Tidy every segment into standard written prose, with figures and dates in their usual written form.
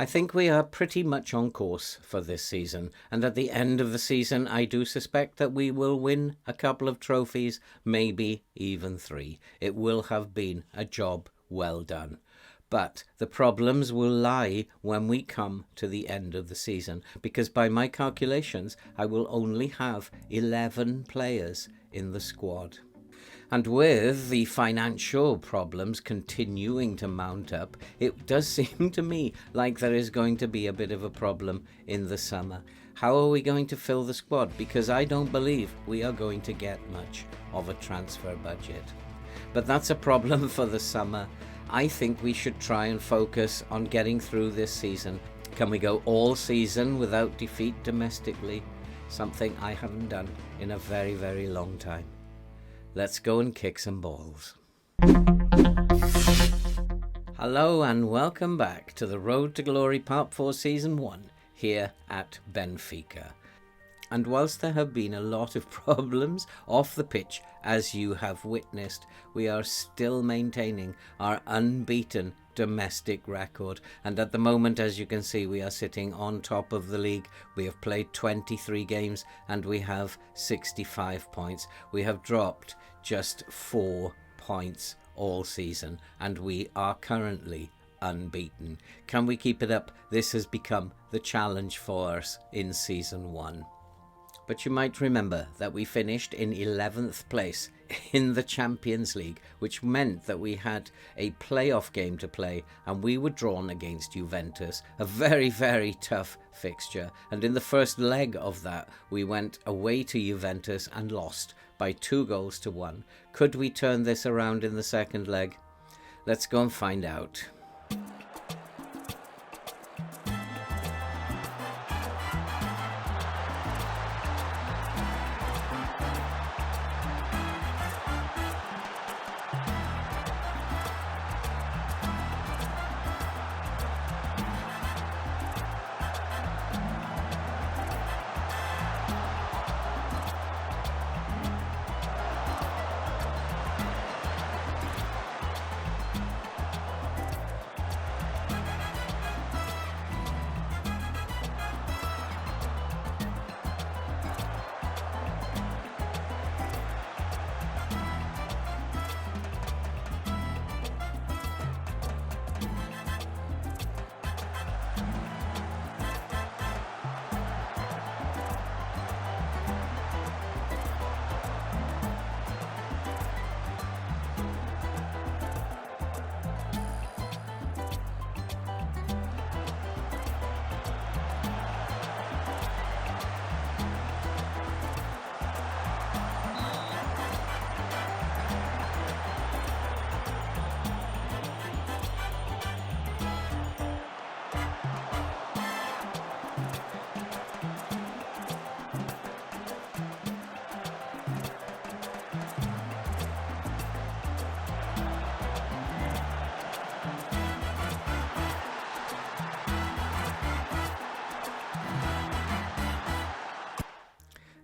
I think we are pretty much on course for this season, and at the end of the season I do suspect that we will win a couple of trophies, maybe even 3. It will have been a job well done. But the problems will lie when we come to the end of the season, because by my calculations I will only have 11 players in the squad. And with the financial problems continuing to mount up, it does seem to me like there is going to be a bit of a problem in the summer. How are we going to fill the squad? Because I don't believe we are going to get much of a transfer budget. But that's a problem for the summer. I think we should try and focus on getting through this season. Can we go all season without defeat domestically? Something I haven't done in a very, very long time. Let's go and kick some balls. Hello and welcome back to the Road to Glory Part 4 Season 1 here at Benfica. And whilst there have been a lot of problems off the pitch, as you have witnessed, we are still maintaining our unbeaten domestic record. And at the moment, as you can see, we are sitting on top of the league. We have played 23 games and we have 65 points. We have dropped just 4 points all season and we are currently unbeaten. Can we keep it up? This has become the challenge for us in Season 1. But you might remember that we finished in 11th place in the Champions League, which meant that we had a playoff game to play and we were drawn against Juventus, a very, very tough fixture. And in the first leg of that, we went away to Juventus and lost by 2-1. Could we turn this around in the second leg? Let's go and find out.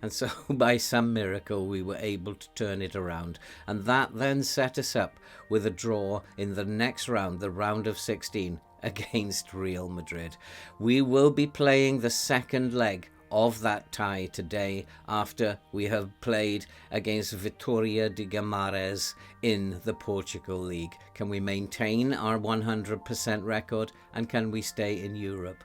And so by some miracle we were able to turn it around, and that then set us up with a draw in the next round, the round of 16 against Real Madrid. We will be playing the second leg of that tie today after we have played against Vitória de Guimarães in the Portugal League. Can we maintain our 100% record and can we stay in Europe?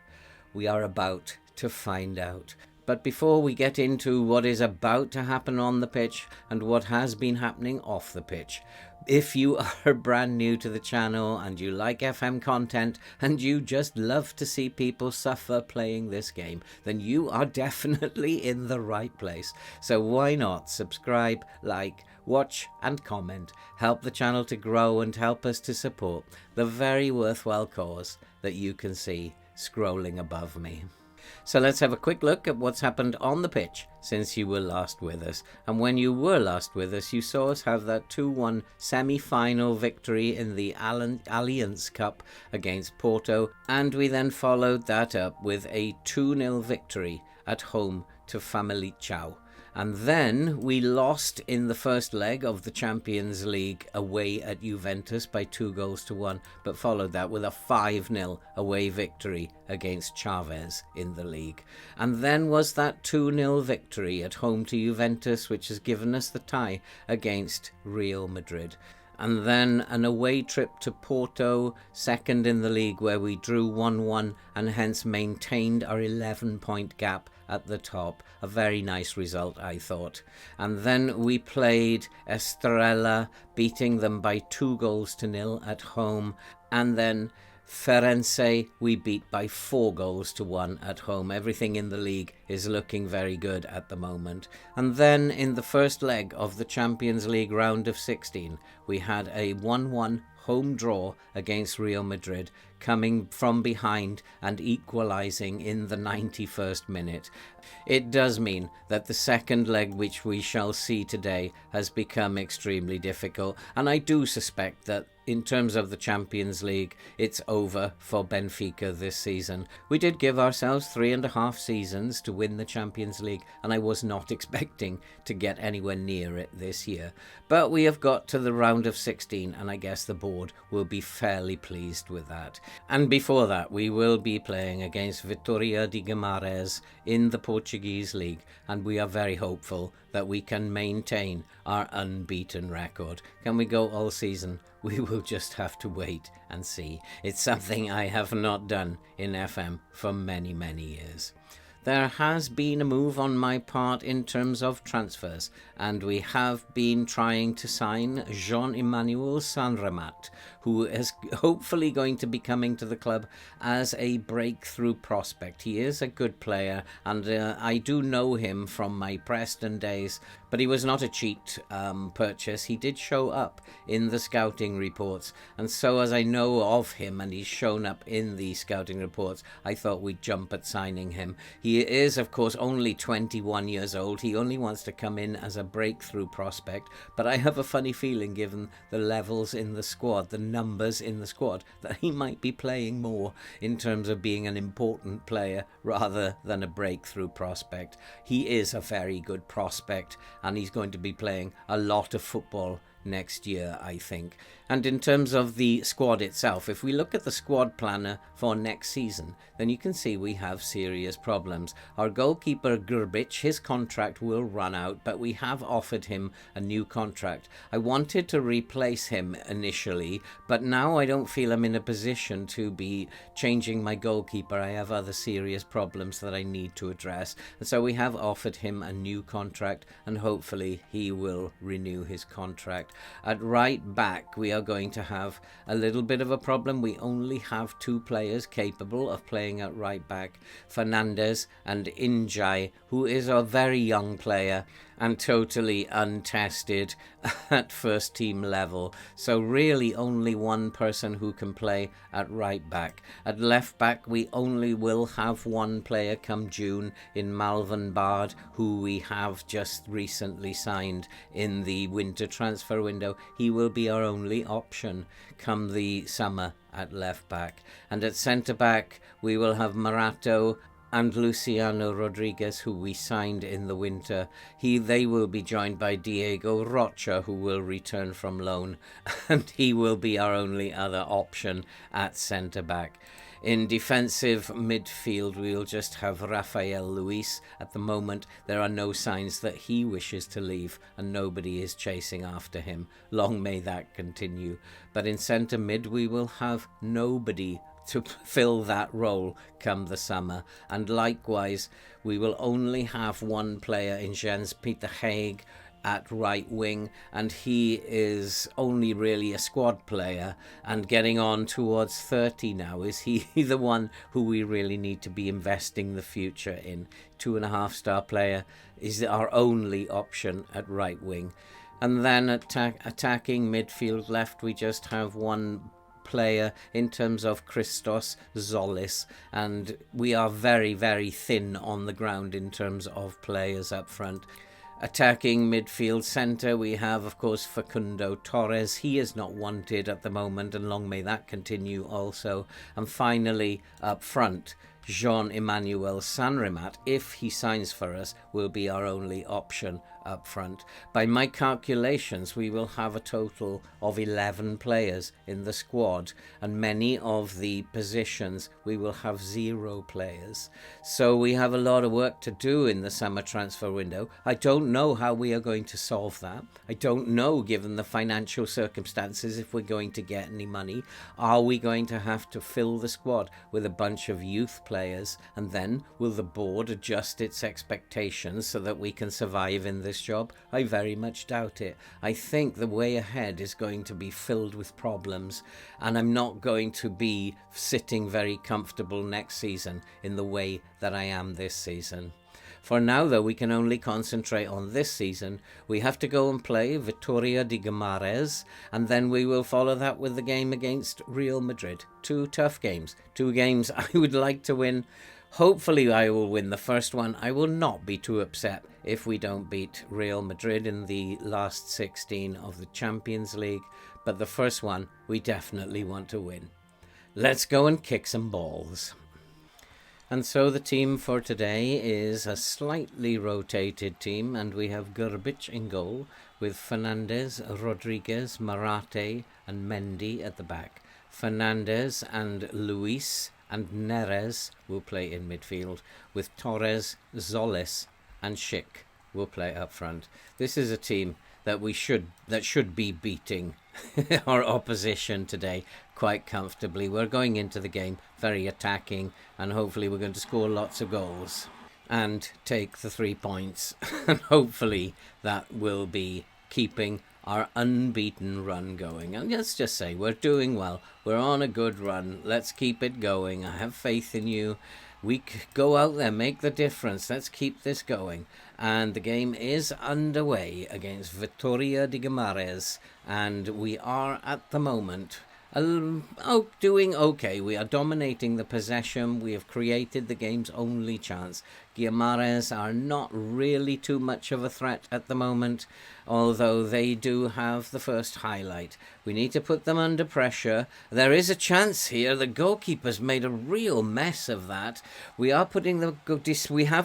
We are about to find out. But before we get into what is about to happen on the pitch and what has been happening off the pitch, if you are brand new to the channel and you like FM content and you just love to see people suffer playing this game, then you are definitely in the right place. So why not subscribe, like, watch and comment. Help the channel to grow and help us to support the very worthwhile cause that you can see scrolling above me. So let's have a quick look at what's happened on the pitch since you were last with us. And when you were last with us, you saw us have that 2-1 semi-final victory in the Allianz Cup against Porto. And we then followed that up with a 2-0 victory at home to Famalicão. And then we lost in the first leg of the Champions League away at Juventus by 2-1, but followed that with a 5-0 away victory against Chavez in the league. And then was that 2-0 victory at home to Juventus, which has given us the tie against Real Madrid. And then an away trip to Porto, second in the league, where we drew 1-1 and hence maintained our 11-point gap at the top. A very nice result, I thought. And then we played Estrella, beating them by 2-0 at home. And then Firenze we beat by 4-1 at home. Everything in the league is looking very good at the moment. And then in the first leg of the Champions League round of 16, we had a 1-1 home draw against Real Madrid, coming from behind and equalising in the 91st minute. It does mean that the second leg, which we shall see today, has become extremely difficult, and I do suspect that in terms of the Champions League, it's over for Benfica this season. We did give ourselves 3.5 seasons to win the Champions League, and I was not expecting to get anywhere near it this year. But we have got to the round of 16, and I guess the board will be fairly pleased with that. And before that, we will be playing against Vitória de Guimarães in the Portuguese League, and we are very hopeful that we can maintain our unbeaten record. Can we go all season? We will just have to wait and see. It's something I have not done in FM for many, many years. There has been a move on my part in terms of transfers, and we have been trying to sign Jean-Emmanuel Sanramat, who is hopefully going to be coming to the club as a breakthrough prospect. He is a good player, and I do know him from my Preston days, but he was not a cheat purchase. He did show up in the scouting reports, and so as I know of him and he's shown up in the scouting reports, I thought we'd jump at signing him. He is, of course, only 21 years old. He only wants to come in as a breakthrough prospect, but I have a funny feeling, given the levels in the squad, the numbers in the squad, that he might be playing more in terms of being an important player rather than a breakthrough prospect. He is a very good prospect, and he's going to be playing a lot of football next year, I think. And in terms of the squad itself, if we look at the squad planner for next season, then you can see we have serious problems. Our goalkeeper Grbic, his contract will run out, but we have offered him a new contract. I wanted to replace him initially, but now I don't feel I'm in a position to be changing my goalkeeper. I have other serious problems that I need to address, and so we have offered him a new contract, and hopefully he will renew his contract. At right back, we are going to have a little bit of a problem. We only have 2 players capable of playing at right back, Fernandez and Injai, who is a very young player and totally untested at first team level. So really only one person who can play at right back. At left back, we only will have one player come June in Malvin Bard, who we have just recently signed in the winter transfer window. He will be our only option come the summer at left back. And at centre back, we will have Morato and Luciano Rodriguez, who we signed in the winter. They will be joined by Diego Rocha, who will return from loan, and he will be our only other option at centre-back. In defensive midfield, we'll just have Rafael Luis. At the moment, there are no signs that he wishes to leave, and nobody is chasing after him. Long may that continue. But in centre mid, we will have nobody to fill that role come the summer, and likewise we will only have one player in Jens Peter Haig at right wing, and he is only really a squad player and getting on towards 30 now. Is he the one who we really need to be investing the future in? 2.5-star player is our only option at right wing. And then attacking midfield left, we just have one player in terms of Christos Zolis, and we are very, very thin on the ground in terms of players up front. Attacking midfield centre, we have, of course, Facundo Torres. He is not wanted at the moment, and long may that continue also. And finally, up front, Jean-Emmanuel Sanrimat, if he signs for us, will be our only option up front. By my calculations, we will have a total of 11 players in the squad, and many of the positions we will have 0 players. So we have a lot of work to do in the summer transfer window. I don't know how we are going to solve that. I don't know, given the financial circumstances, if we're going to get any money. Are we going to have to fill the squad with a bunch of youth players, and then will the board adjust its expectations so that we can survive in this job? I very much doubt it. I think the way ahead is going to be filled with problems, and I'm not going to be sitting very comfortable next season in the way that I am this season. For now, though, we can only concentrate on this season. We have to go and play Vitória de Guimarães, and then we will follow that with the game against Real Madrid. 2 tough games. 2 games I would like to win. Hopefully I will win the first one. I will not be too upset if we don't beat Real Madrid in the last 16 of the Champions League. But the first one, we definitely want to win. Let's go and kick some balls. And so the team for today is a slightly rotated team, and we have Grbić in goal with Fernandes, Rodriguez, Morate and Mendy at the back. Fernandes and Luis and Neres will play in midfield, with Torres, Zolis and Schick will play up front. This is a team that should be beating our opposition today quite comfortably. We're going into the game very attacking, and hopefully we're going to score lots of goals and take the 3 points. And hopefully that will be keeping our unbeaten run going. And let's just say we're doing well. We're on a good run. Let's keep it going. I have faith in you. We go out there, make the difference. Let's keep this going. And the game is underway against Vitória de Guimarães, and we are at the moment doing okay. We are dominating the possession. We have created the game's only chance. Guimarães are not really too much of a threat at the moment, although they do have the first highlight. We need to put them under pressure. There is a chance here. The goalkeeper's made a real mess of that. We have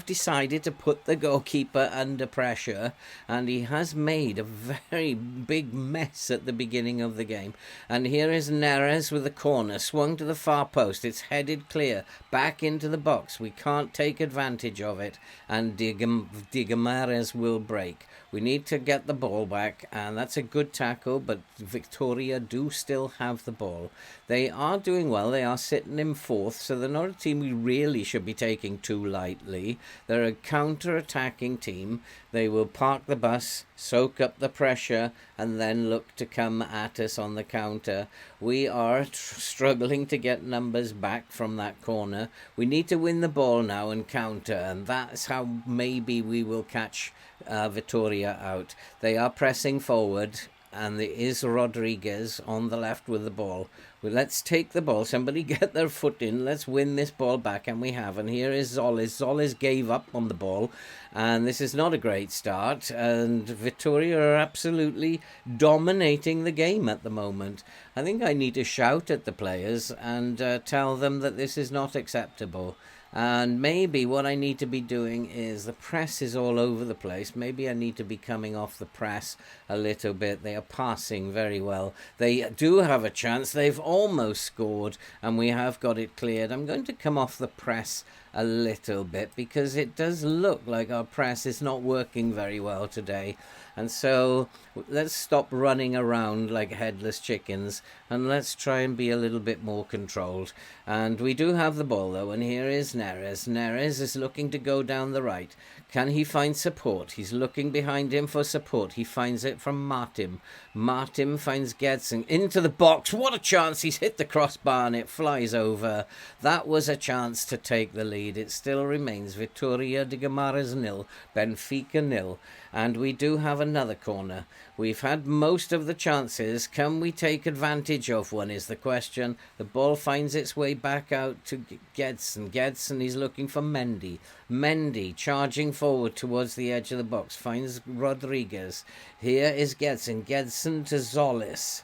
decided to put the goalkeeper under pressure, and he has made a very big mess at the beginning of the game. And here is Neres with the corner, swung to the far post. It's headed clear back into the box. We can't take advantage of it, and De Guimarães will break. We need to get the ball back, and that's a good tackle, but Victoria do still have the ball. They are doing well. They are sitting in 4th, so they're not a team we really should be taking too lightly. They're a counter-attacking team. They will park the bus, soak up the pressure, and then look to come at us on the counter. We are struggling to get numbers back from that corner. We need to win the ball now and counter, and that's how maybe we will catch Vitória out. They are pressing forward, and there is Rodriguez on the left with the ball. Well, let's take the ball. Somebody get their foot in. Let's win this ball back, and we have. And here is Zolis. Zolis gave up on the ball, and this is not a great start. And Vitória are absolutely dominating the game at the moment. I think I need to shout at the players and tell them that this is not acceptable. And maybe what I need to be doing is, the press is all over the place. Maybe I need to be coming off the press a little bit. They are passing very well. They do have a chance. They've almost scored, and we have got it cleared. I'm going to come off the press a little bit because it does look like our press is not working very well today. And so let's stop running around like headless chickens, and let's try and be a little bit more controlled. And we do have the ball, though, and here is Neres. Neres is looking to go down the right. Can he find support? He's looking behind him for support. He finds it from Martin. Martin finds Gedson into the box. What a chance. He's hit the crossbar and it flies over. That was a chance to take the lead. It still remains Vitória de Guimarães 0, Benfica 0. And we do have another corner. We've had most of the chances. Can we take advantage of one is the question. The ball finds its way back out to Gedson. Gedson is looking for Mendy. Mendy charging forward towards the edge of the box. Finds Rodriguez. Here is Gedson. Gedson to Zolis.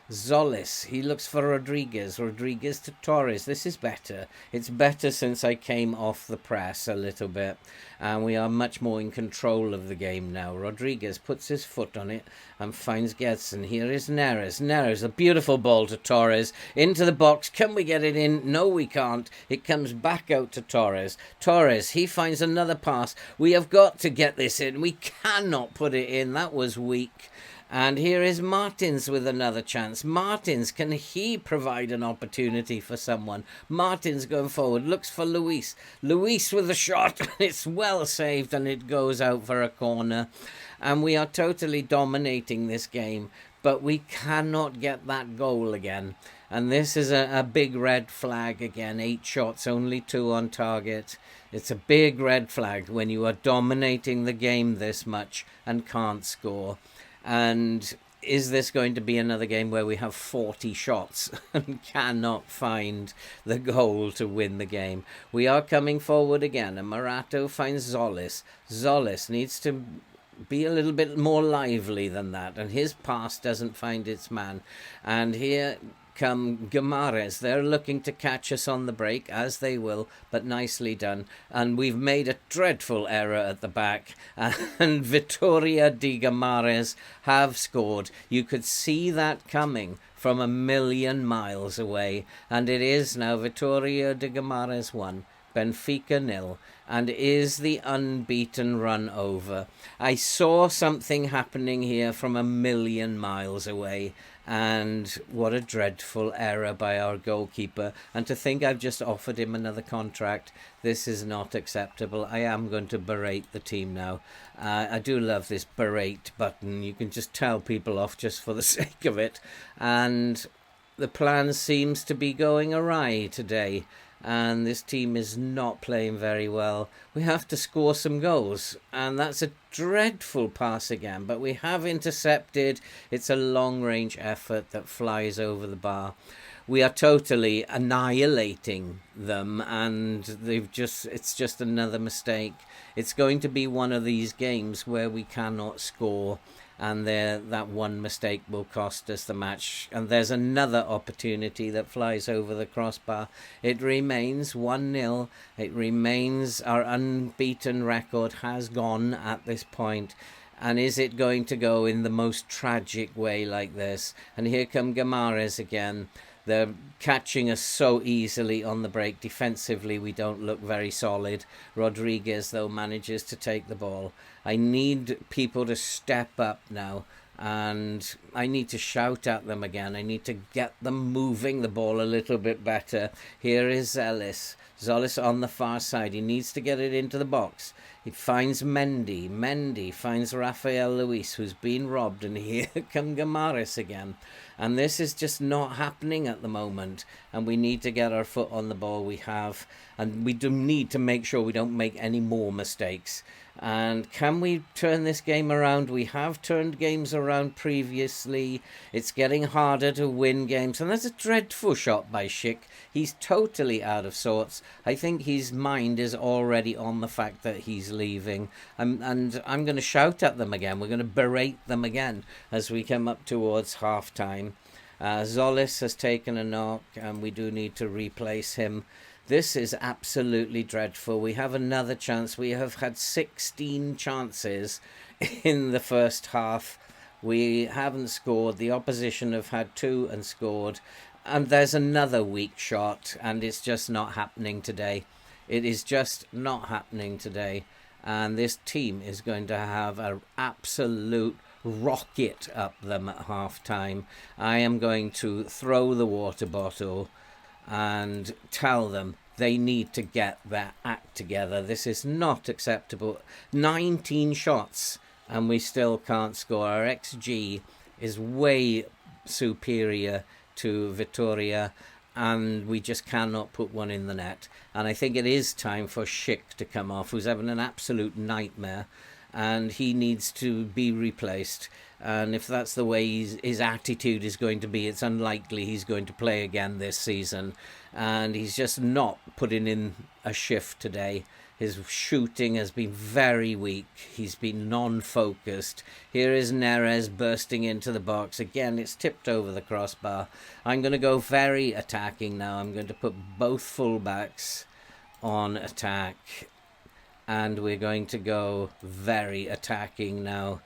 Zolis, he looks for Rodriguez. Rodriguez to Torres. This is better. It's better since I came off the press a little bit. And we are much more in control of the game now. Rodriguez puts his foot on it and finds Gedson. Here is Neres. Neres, a beautiful ball to Torres. Into the box. Can we get it in? No, we can't. It comes back out to Torres. Torres, he finds another pass. We have got to get this in. We cannot put it in. That was weak. And here is Martins with another chance. Martins, can he provide an opportunity for someone? Martins going forward, looks for Luis. Luis with a shot. It's well saved and it goes out for a corner. And we are totally dominating this game. But we cannot get that goal again. And this is a big red flag again. 8 shots, only 2 on target. It's a big red flag when you are dominating the game this much and can't score. And is this going to be another game where we have 40 shots and cannot find the goal to win the game? We are coming forward again, and Morato finds Zolis. Zolis needs to be a little bit more lively than that, and his pass doesn't find its man. And here come Guimaraes. They're looking to catch us on the break, as they will, but nicely done. And we've made a dreadful error at the back, and Vitória de Guimaraes have scored. You could see that coming from a million miles away, and it is now Vitória de Guimaraes 1, Benfica 0, and is the unbeaten run over. I saw something happening here from a million miles away, and what a dreadful error by our goalkeeper. And to think I've just offered him another contract, this is not acceptable. I am going to berate the team now. I do love this berate button. You can just tell people off just for the sake of it. And the plan seems to be going awry today. And this team is not playing very well. We have to score some goals, and that's a dreadful pass again, but we have intercepted. It's a long-range effort that flies over the bar. We are totally annihilating them, and it's just another mistake. It's going to be one of these games where we cannot score, and that one mistake will cost us the match. And there's another opportunity that flies over the crossbar. It remains 1-0. It remains, our unbeaten record has gone at this point. And is it going to go in the most tragic way like this? And here come Guimaraes again. They're catching us so easily on the break. Defensively, we don't look very solid. Rodriguez, though, manages to take the ball. I need people to step up now, and I need to shout at them again. I need to get them moving the ball a little bit better. Here is Zolis. Zolis on the far side. He needs to get it into the box. He finds Mendy. Mendy finds Rafael Luis, who's been robbed, and here come Guimaraes again. And this is just not happening at the moment, and we need to get our foot on the ball. We have, and we do need to make sure we don't make any more mistakes. And can we turn this game around? We have turned games around previously. It's getting harder to win games. And that's a dreadful shot by Schick. He's totally out of sorts. I think his mind is already on the fact that he's leaving. And I'm going to shout at them again. We're going to berate them again as we come up towards half-time. Zolis has taken a knock, and we do need to replace him. This is absolutely dreadful. We have another chance. We have had 16 chances in the first half. We haven't scored. The opposition have had 2 and scored. And there's another weak shot, and it's just not happening today. It is just not happening today. And this team is going to have an absolute rocket up them at half-time. I am going to throw the water bottle and tell them they need to get their act together. This is not acceptable. 19 shots and we still can't score. Our XG is way superior to Vitória, and we just cannot put one in the net. And I think it is time for Schick to come off, who's having an absolute nightmare. and he needs to be replaced. And if that's the way his attitude is going to be, it's unlikely he's going to play again this season. And he's just not putting in a shift today. His shooting has been very weak. He's been non-focused. Here is Neres bursting into the box. Again, it's tipped over the crossbar. I'm going to go very attacking now. I'm going to put both fullbacks on attack. And we're going to go very attacking now.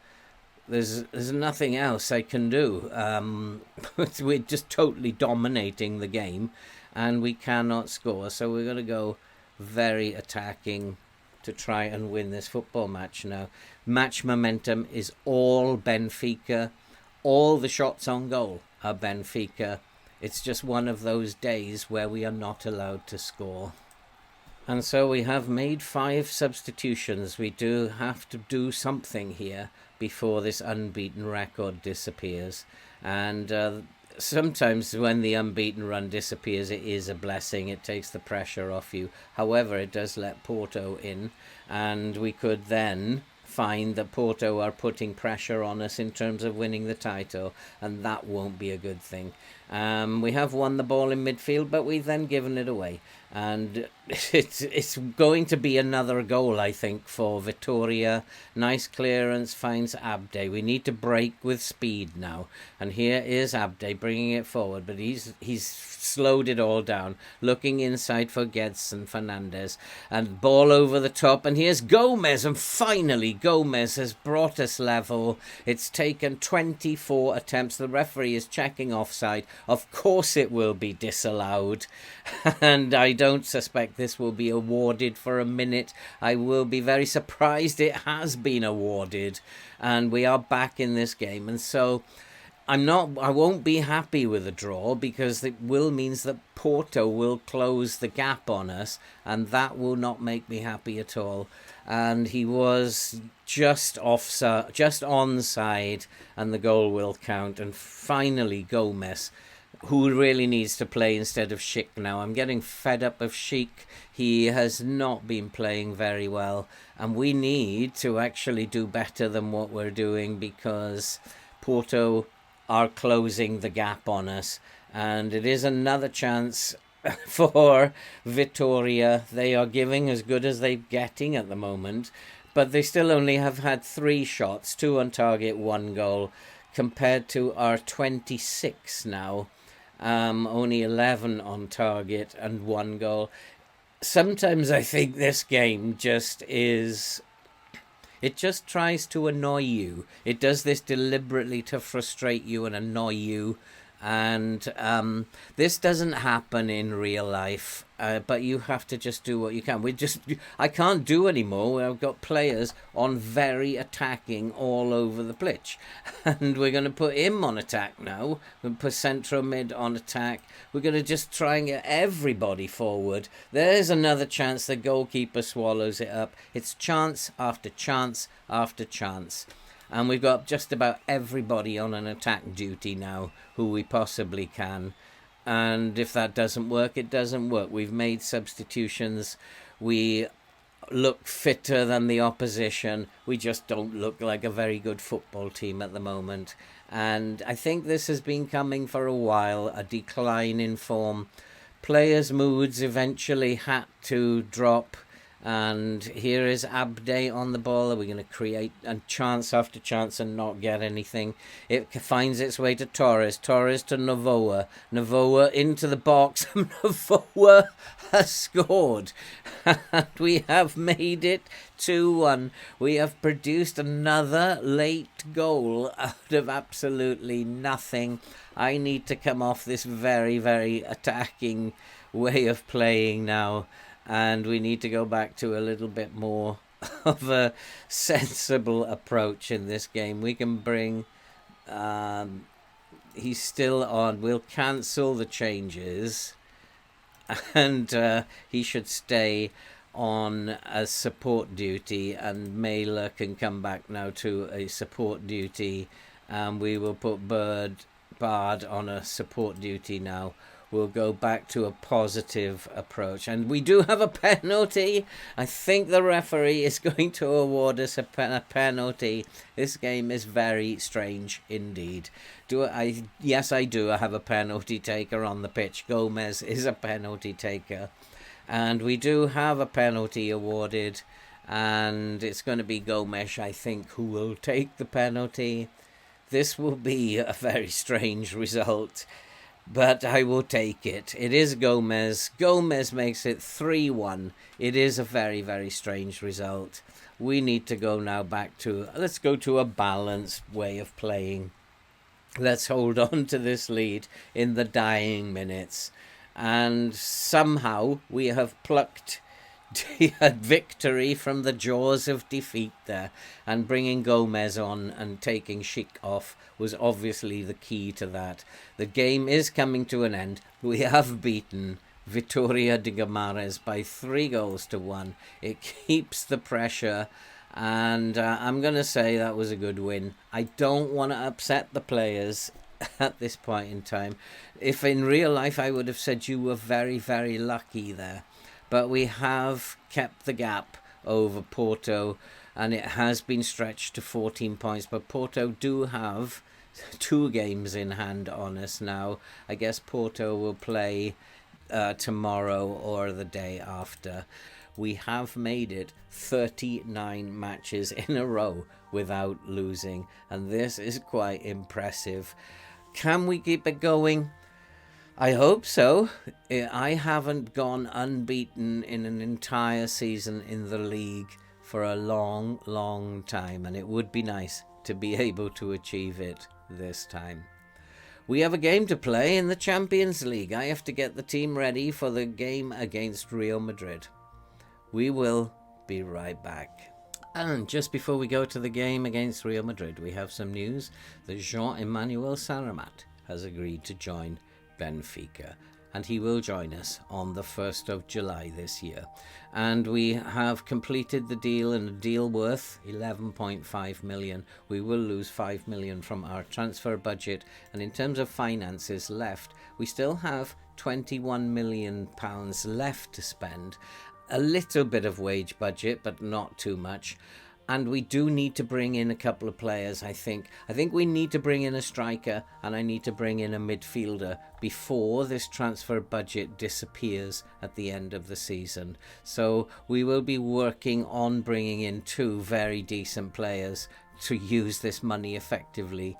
There's nothing else I can do. We're just totally dominating the game, and we cannot score. So we're going to go very attacking to try and win this football match now. Match momentum is all Benfica. All the shots on goal are Benfica. It's just one of those days where we are not allowed to score. And so we have made 5 substitutions. We do have to do something here before this unbeaten record disappears. And sometimes when the unbeaten run disappears, it is a blessing. It takes the pressure off you. However, it does let Porto in, and we could then find that Porto are putting pressure on us in terms of winning the title, and that won't be a good thing. We have won the ball in midfield, but we've then given it away. And it's going to be another goal, I think, for Vitória. Nice clearance, finds Abde. We need to break with speed now. And here is Abde bringing it forward, but he's slowed it all down. Looking inside for Guedes and Fernandes. And ball over the top. And here's Gomez. And finally, Gomez has brought us level. It's taken 24 attempts. The referee is checking offside. Of course it will be disallowed. And I don't suspect this will be awarded for a minute. I will be very surprised it has been awarded, and we are back in this game. And so I won't be happy with a draw, because it will means that Porto will close the gap on us, and that will not make me happy at all. And he was just offside, just onside, and the goal will count. And finally Gomez, who really needs to play instead of Schick now. I'm getting fed up of Schick. He has not been playing very well, and we need to actually do better than what we're doing, because Porto are closing the gap on us, and it is another chance for Vitória. They are giving as good as they're getting at the moment, but they still only have had 3 shots, 2 on target, 1 goal, compared to our 26 now. Only 11 on target and 1 goal. Sometimes I think this game just is... It just tries to annoy you. It does this deliberately to frustrate you and annoy you. And this doesn't happen in real life, but you have to just do what you can. I can't do anymore. I've got players on very attacking all over the pitch, and we're going to put him on attack now. We're going to put central mid on attack. We're going to just try and get everybody forward. There's another chance. The goalkeeper swallows it up. It's chance after chance after chance. And we've got just about everybody on an attack duty now who we possibly can. And if that doesn't work, it doesn't work. We've made substitutions. We look fitter than the opposition. We just don't look like a very good football team at the moment. And I think this has been coming for a while, a decline in form. Players' moods eventually had to drop. And here is Abde on the ball. Are we going to create a chance after chance and not get anything? It finds its way to Torres. Torres to Novoa. Novoa into the box. Novoa has scored. And we have made it 2-1. We have produced another late goal out of absolutely nothing. I need to come off this very, very attacking way of playing now. And we need to go back to a little bit more of a sensible approach in this game. We can bring... he's still on. We'll cancel the changes. And he should stay on a support duty. And Mailer can come back now to a support duty. And we will put Bard on a support duty now, we'll go back to a positive approach. And we do have a penalty. I think the referee is going to award us a penalty. This game is very strange indeed. Yes, I do. I have a penalty taker on the pitch. Gomez is a penalty taker. And we do have a penalty awarded. And it's going to be Gomes, I think, who will take the penalty. This will be a very strange result, but I will take it. It is Gomez. Gomez makes it 3-1. It is a very, very strange result. We need to go now back to, let's go to a balanced way of playing. Let's hold on to this lead in the dying minutes. And somehow we have plucked a victory from the jaws of defeat there, and bringing Gomez on and taking Schick off was obviously the key to that. The game is coming to an end. We have beaten Vitória de Guimarães by 3-1. It keeps the pressure, and I'm going to say that was a good win. I don't want to upset the players at this point in time. If in real life I would have said you were very, very lucky there. But we have kept the gap over Porto, and it has been stretched to 14 points. But Porto do have 2 games in hand on us now. I guess Porto will play tomorrow or the day after. We have made it 39 matches in a row without losing, and this is quite impressive. Can we keep it going? I hope so. I haven't gone unbeaten in an entire season in the league for a long, long time, and it would be nice to be able to achieve it this time. We have a game to play in the Champions League. I have to get the team ready for the game against Real Madrid. We will be right back. And just before we go to the game against Real Madrid, we have some news that Jean-Emmanuel Saramat has agreed to join Benfica, and he will join us on the 1st of July this year. And we have completed the deal, in a deal worth 11.5 million. We will lose 5 million from our transfer budget, and in terms of finances left, we still have 21 million pounds left to spend. A little bit of wage budget, but not too much. And we do need to bring in a couple of players, I think. I think we need to bring in a striker, and I need to bring in a midfielder before this transfer budget disappears at the end of the season. So we will be working on bringing in 2 very decent players to use this money effectively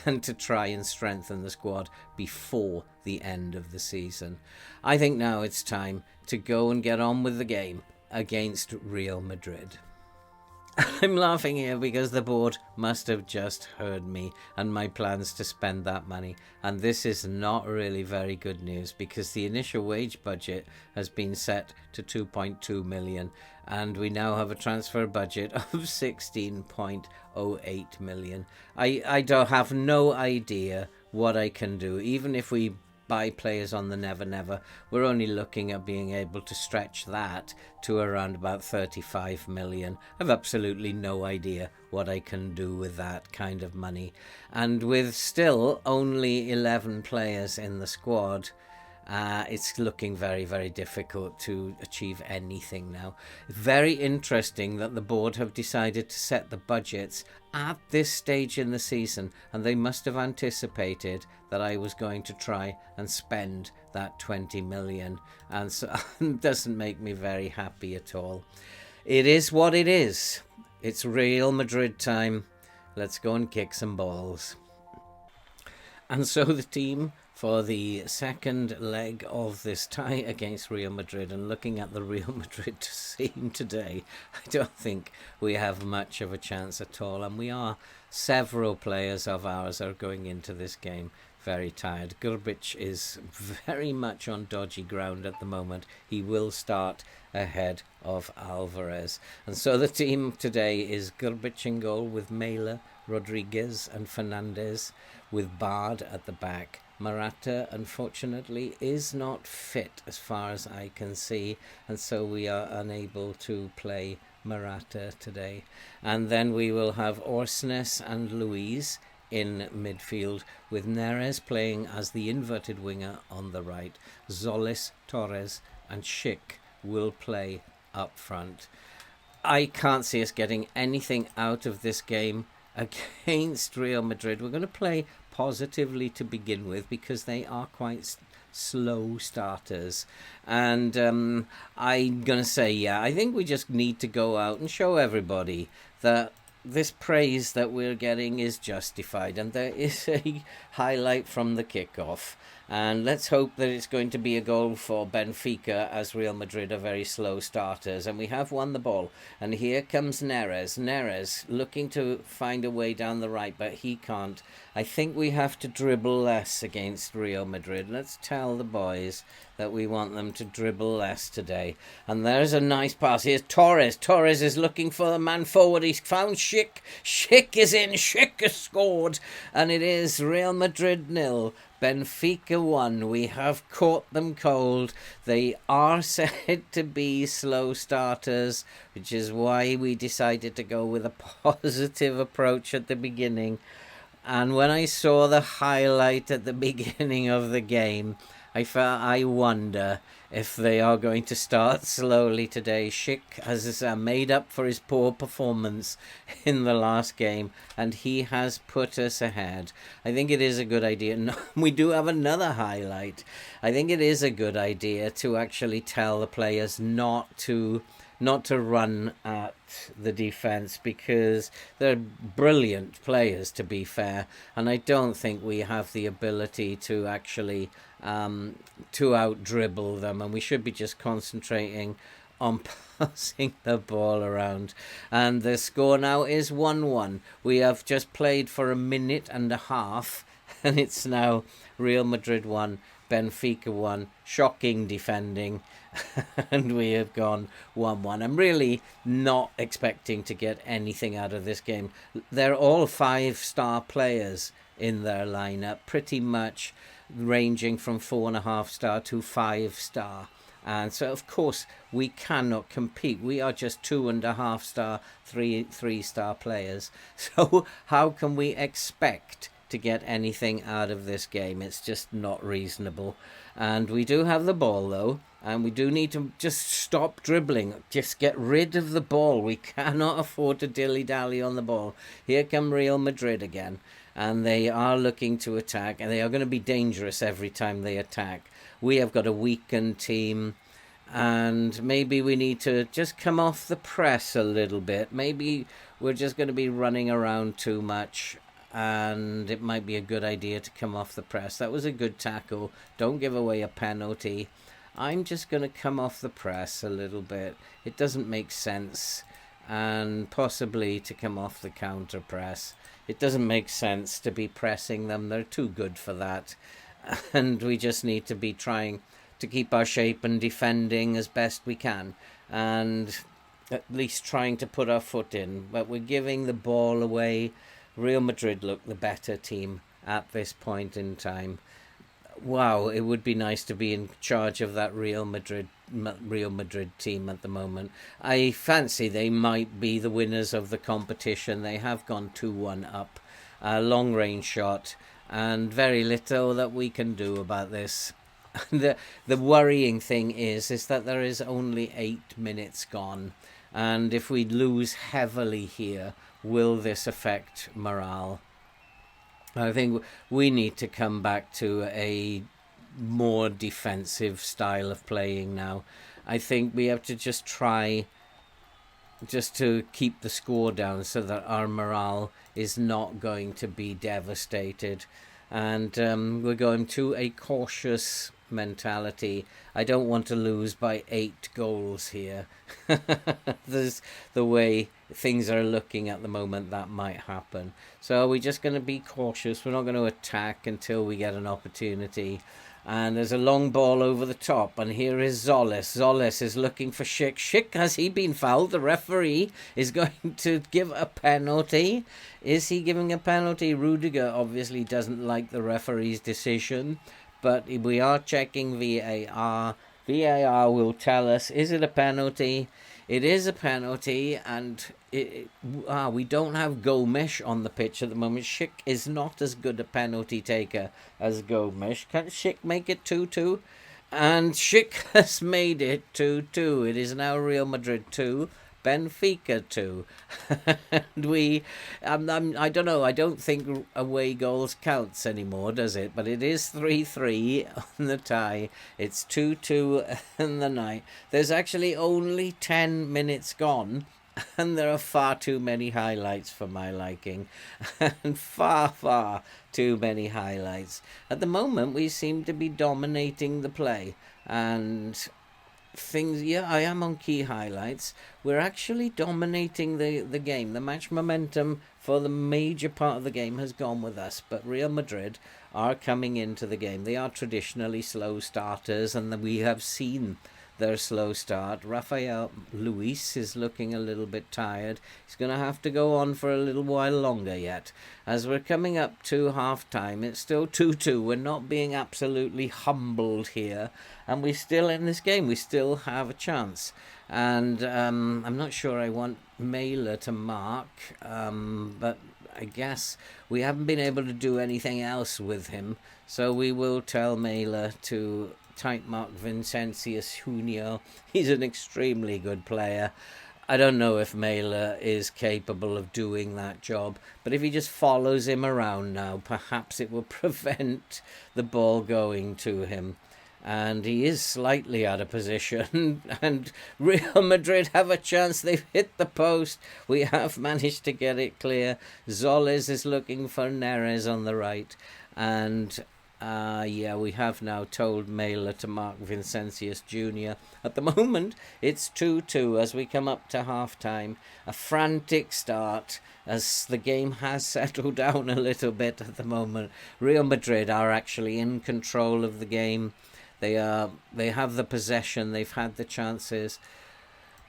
and to try and strengthen the squad before the end of the season. I think now it's time to go and get on with the game against Real Madrid. I'm laughing here because the board must have just heard me and my plans to spend that money, and this is not really very good news because the initial wage budget has been set to 2.2 million and we now have a transfer budget of 16.08 million. I don't have no idea what I can do. Even if we buy players on the never, we're only looking at being able to stretch that to around about 35 million. I've absolutely no idea what I can do with that kind of money. And with still only 11 players in the squad, it's looking very, very difficult to achieve anything now. Very interesting that the board have decided to set the budgets at this stage in the season, and they must have anticipated that I was going to try and spend that 20 million, and so it doesn't make me very happy at all. It is what it is. It's Real Madrid time. Let's go and kick some balls. And so the team for the second leg of this tie against Real Madrid, and looking at the Real Madrid team today, I don't think we have much of a chance at all, and we are, several players of ours are going into this game very tired. Grbić is very much on dodgy ground at the moment. He will start ahead of Alvarez. And so the team today is Grbić in goal with Mela, Rodriguez and Fernandez, with Bard at the back. Morata, unfortunately, is not fit as far as I can see, and so we are unable to play Morata today. And then we will have Orsnes and Luiz in midfield, with Neres playing as the inverted winger on the right. Zolis, Torres and Schick will play up front. I can't see us getting anything out of this game against Real Madrid. We're going to play positively to begin with because they are quite slow starters. And I'm going to say, I think we just need to go out and show everybody that this praise that we're getting is justified, and there is a highlight from the kickoff. And let's hope that it's going to be a goal for Benfica, as Real Madrid are very slow starters. And we have won the ball. And here comes Neres. Neres looking to find a way down the right, but he can't. I think we have to dribble less against Real Madrid. Let's tell the boys that we want them to dribble less today. And there's a nice pass. Here's Torres. Torres is looking for the man forward. He's found Schick. Schick is in. Schick has scored. And it is Real Madrid 0. Benfica 1. We have caught them cold. They are said to be slow starters, which is why we decided to go with a positive approach at the beginning. And when I saw the highlight at the beginning of the game, I wonder if they are going to start slowly today. Schick has made up for his poor performance in the last game, and he has put us ahead. I think it is a good idea. No, we do have another highlight. I think it is a good idea to actually tell the players not to run at the defence, because they're brilliant players, to be fair, and I don't think we have the ability to actually to out-dribble them, and we should be just concentrating on passing the ball around. And the score now is 1-1. We have just played for a minute and a half, and it's now Real Madrid 1, Benfica 1, shocking defending, and we have gone 1-1. I'm really not expecting to get anything out of this game. They're all 5-star players in their lineup, pretty much ranging from 4.5-star to 5-star. And so, of course, we cannot compete. We are just 2.5-star, 3-star players. So how can we expect to get anything out of this game? It's just not reasonable. And we do have the ball, though, and we do need to just stop dribbling. Just get rid of the ball. We cannot afford to dilly-dally on the ball. Here come Real Madrid again, and they are looking to attack, and they are going to be dangerous every time they attack. We have got a weakened team, and maybe we need to just come off the press a little bit. Maybe we're just going to be running around too much, and it might be a good idea to come off the press. That was a good tackle. Don't give away a penalty. I'm just going to come off the press a little bit. It doesn't make sense. And possibly to come off the counter press. It doesn't make sense to be pressing them. They're too good for that. And we just need to be trying to keep our shape and defending as best we can. And at least trying to put our foot in. But we're giving the ball away. Real Madrid look the better team at this point in time. Wow, it would be nice to be in charge of that Real Madrid team at the moment. I fancy they might be the winners of the competition. They have gone 2-1 up, a long-range shot, and very little that we can do about this. The worrying thing is that there is only 8 minutes gone, and if we lose heavily here, will this affect morale? I think we need to come back to a more defensive style of playing now. I think we have to just try just to keep the score down so that our morale is not going to be devastated. And we're going to a cautious mentality. I don't want to lose by 8 goals here. There's the way things are looking at the moment, that might happen. So we're just going to be cautious. We're not going to attack until we get an opportunity. And there's a long ball over the top, and here is Zolis. Zolis is looking for Schick. Schick, has he been fouled? The referee is going to give a penalty. Is he giving a penalty? Rudiger obviously doesn't like the referee's decision, but we are checking VAR, VAR will tell us, is it a penalty? It is a penalty, and we don't have Gomes on the pitch at the moment. Schick is not as good a penalty taker as Gomes. Can Schick make it 2-2? And Schick has made it 2-2. It is now Real Madrid 2, Benfica 2. And I don't know, I don't think away goals counts anymore, does it? But it is 3-3 on the tie. It's 2-2 in the night. There's actually only 10 minutes gone, and there are far too many highlights for my liking. And far too many highlights. At the moment, we seem to be dominating the play. And things, I am on key highlights. We're actually dominating the game. The match momentum for the major part of the game has gone with us, but Real Madrid are coming into the game. They are traditionally slow starters, and we have seen their slow start. Rafael Luis is looking a little bit tired. He's going to have to go on for a little while longer yet. As we're coming up to half-time, it's still 2-2. We're not being absolutely humbled here, and we're still in this game. We still have a chance. And I'm not sure I want Mailer to mark, but I guess we haven't been able to do anything else with him, so we will tell Mailer to tight mark Vincentius Junior. He's an extremely good player. I don't know if Mailer is capable of doing that job, but if he just follows him around now, perhaps it will prevent the ball going to him. And he is slightly out of position, and Real Madrid have a chance. They've hit the post. We have managed to get it clear. Zoles is looking for Neres on the right, and we have now told Mailer to mark Vincentius Jr. At the moment, it's 2-2 as we come up to half-time. A frantic start as the game has settled down a little bit at the moment. Real Madrid are actually in control of the game. They have the possession. They've had the chances.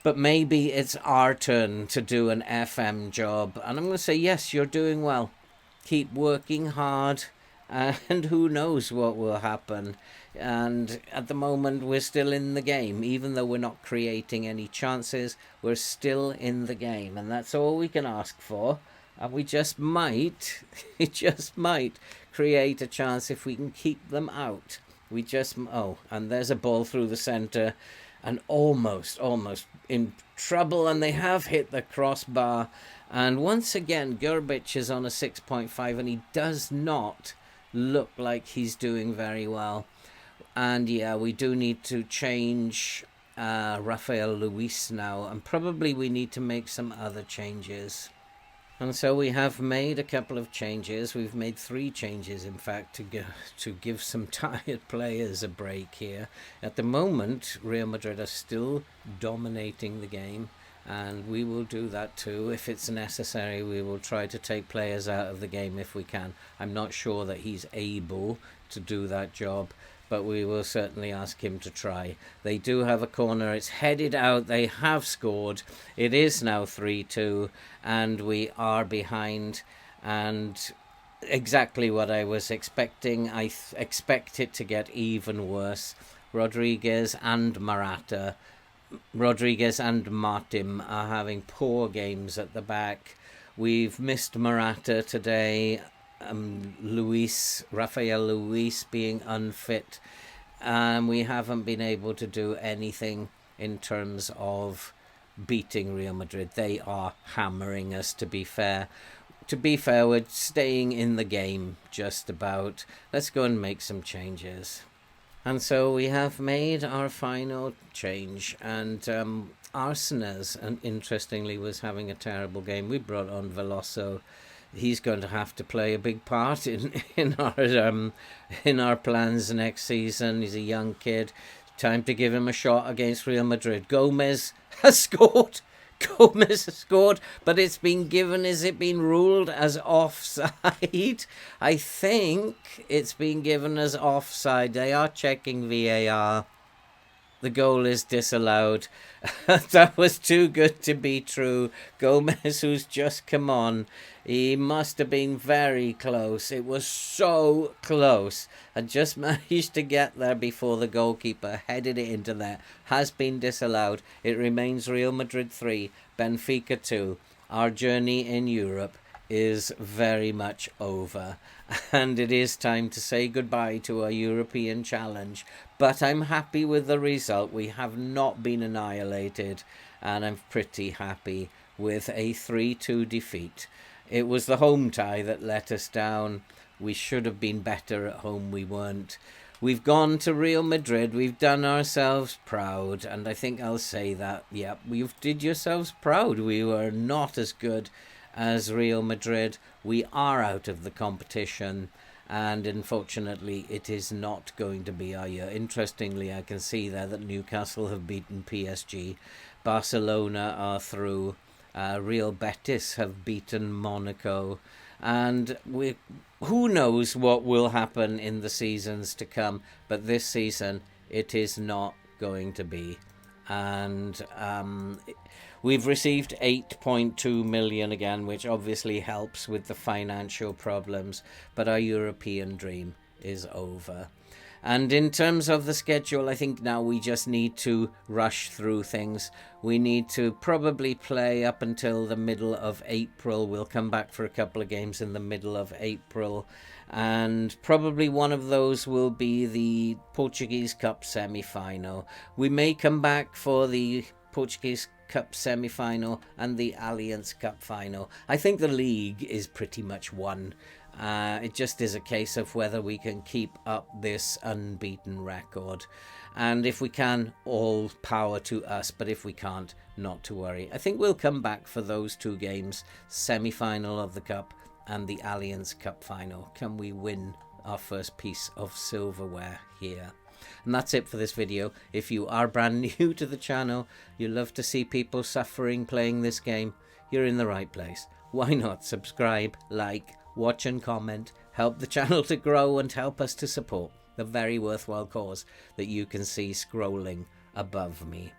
But maybe it's our turn to do an FM job. And I'm going to say, yes, you're doing well. Keep working hard. And who knows what will happen. And at the moment, we're still in the game. Even though we're not creating any chances, we're still in the game. And that's all we can ask for. And we just might create a chance if we can keep them out. And there's a ball through the centre. And almost in trouble. And they have hit the crossbar. And once again, Gerbic is on a 6.5. And he does not look like he's doing very well. And we do need to change Rafael Luis now, and probably we need to make some other changes. And so we have made a couple of changes. We've made 3 changes, in fact, to give some tired players a break here. At the moment, Real Madrid are still dominating the game, and we will do that too. If it's necessary, we will try to take players out of the game if we can. I'm not sure that he's able to do that job, but we will certainly ask him to try. They do have a corner. It's headed out. They have scored. It is now 3-2, and we are behind. And exactly what I was expecting. I expect it to get even worse. Rodriguez and Martim are having poor games at the back. We've missed Morata today. Rafael Luis being unfit. And we haven't been able to do anything in terms of beating Real Madrid. They are hammering us, to be fair. To be fair, we're staying in the game just about. Let's go and make some changes. And so we have made our final change, and Arsenas, and interestingly, was having a terrible game. We brought on Veloso. He's going to have to play a big part in our plans next season. He's a young kid. Time to give him a shot against Real Madrid. Gomez has scored, but it's been given. Is it been ruled as offside? I think it's been given as offside. They are checking VAR. the goal is disallowed. That was too good to be true. Gomez, who's just come on, he must have been very close. It was so close. And just managed to get there before the goalkeeper headed it into there. Has been disallowed. It remains Real Madrid 3, Benfica 2. Our journey in Europe is very much over, and it is time to say goodbye to our European challenge. But I'm happy with the result. We have not been annihilated, and I'm pretty happy with a 3-2 defeat. It was the home tie that let us down. We should have been better at home. We weren't. We've gone to Real Madrid. We've done ourselves proud, and I think I'll say that. Yeah, you've did yourselves proud. We were not as good as Real Madrid. We are out of the competition, and unfortunately it is not going to be our year. Interestingly, I can see there that Newcastle have beaten PSG, Barcelona are through, Real Betis have beaten Monaco, and who knows what will happen in the seasons to come, but this season it is not going to be. And we've received 8.2 million again, which obviously helps with the financial problems, but our European dream is over. And in terms of the schedule, I think now we just need to rush through things. We need to probably play up until the middle of April. We'll come back for a couple of games in the middle of April, and probably one of those will be the Portuguese Cup semi-final. We may come back for the Portuguese Cup semi-final and the Alliance Cup final. I think the league is pretty much won. It just is a case of whether we can keep up this unbeaten record. And if we can, all power to us. But if we can't, not to worry. I think we'll come back for those two games, semi-final of the Cup and the Alliance Cup final. Can we win our first piece of silverware here? And that's it for this video. If you are brand new to the channel, you love to see people suffering playing this game, you're in the right place. Why not subscribe, like, watch and comment, help the channel to grow and help us to support the very worthwhile cause that you can see scrolling above me.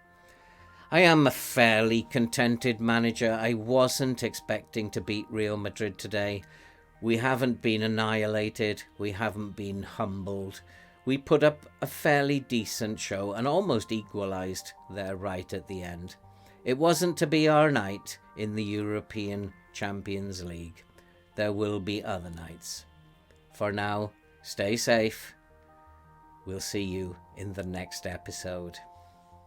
I am a fairly contented manager. I wasn't expecting to beat Real Madrid today. We haven't been annihilated. We haven't been humbled. We put up a fairly decent show and almost equalised there right at the end. It wasn't to be our night in the European Champions League. There will be other nights. For now, stay safe. We'll see you in the next episode.